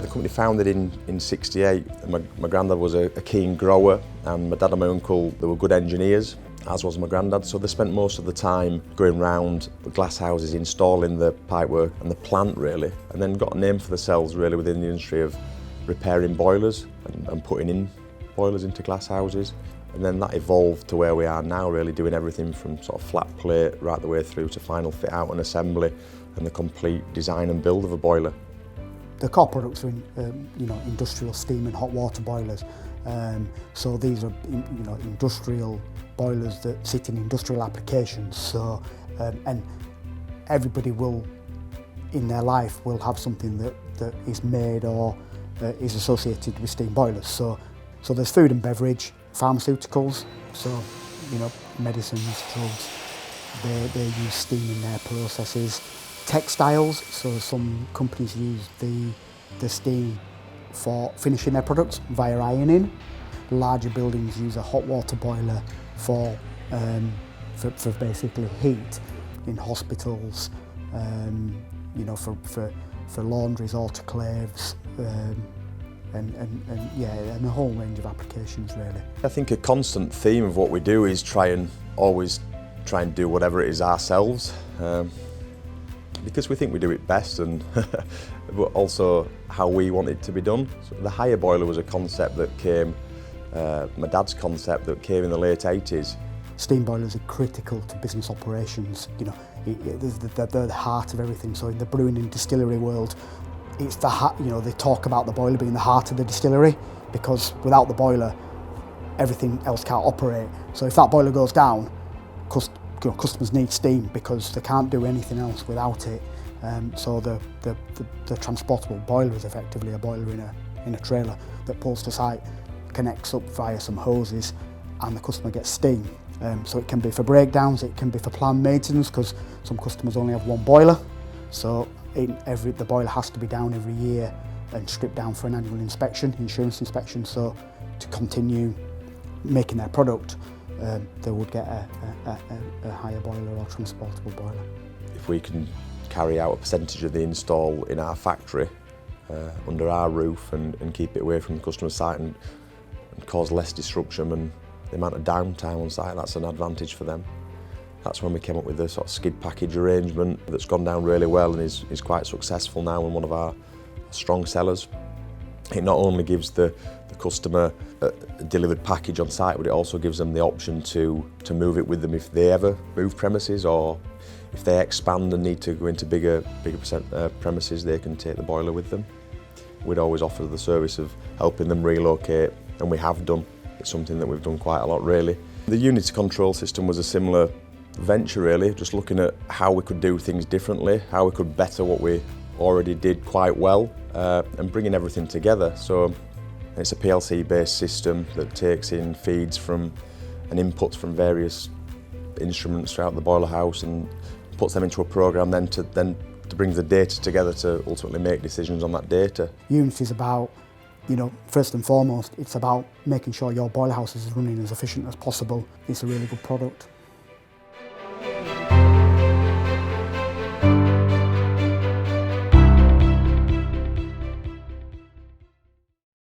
company founded in '68. My granddad was a keen grower, and my dad and my uncle, they were good engineers, as was my granddad, so they spent most of the time going round the glass houses, installing the pipework and the plant really, and then got a name for themselves really within the industry of repairing boilers and putting in boilers into glass houses. And then that evolved to where we are now, really doing everything from sort of flat plate right the way through to final fit out and assembly and the complete design and build of a boiler. The core products are industrial steam and hot water boilers. So these are industrial boilers that sit in industrial applications. So and everybody will in their life will have something that is made or is associated with steam boilers. So there's food and beverage, pharmaceuticals, so medicines, drugs, they use steam in their processes. Textiles, so some companies use the steam for finishing their products via ironing. Larger buildings use a hot water boiler for basically heat. In hospitals, for laundries, autoclaves, and a whole range of applications really. I think a constant theme of what we do is always try and do whatever it is ourselves, because we think we do it best, and but also how we want it to be done. So the hire boiler was a concept that came, my dad's concept that came in the late 80s. Steam boilers are critical to business operations. They're the heart of everything. So in the brewing and distillery world, it's the heart. They talk about the boiler being the heart of the distillery, because without the boiler, everything else can't operate. So if that boiler goes down, customers need steam because they can't do anything else without it. So the transportable boiler is effectively a boiler in a trailer that pulls to site, connects up via some hoses, and the customer gets steam. So it can be for breakdowns, it can be for planned maintenance, because some customers only have one boiler. So the boiler has to be down every year and stripped down for an annual inspection, insurance inspection. So to continue making their product, they would get a hire boiler or transportable boiler. If we can carry out a percentage of the install in our factory under our roof and keep it away from the customer site and cause less disruption and the amount of downtime on site, that's an advantage for them. That's when we came up with the sort of skid package arrangement that's gone down really well and is quite successful now and one of our strong sellers. It not only gives the customer a delivered package on site, but it also gives them the option to move it with them if they ever move premises, or if they expand and need to go into bigger premises, they can take the boiler with them. We'd always offer the service of helping them relocate, and we have done. It's something that we've done quite a lot really. The Unity control system was a similar venture really, just looking at how we could do things differently, how we could better what we already did quite well, and bringing everything together. So it's a PLC based system that takes in feeds from and inputs from various instruments throughout the boiler house and puts them into a program then to bring the data together to ultimately make decisions on that data. Unity is about, first and foremost, it's about making sure your boiler house is running as efficient as possible. It's a really good product.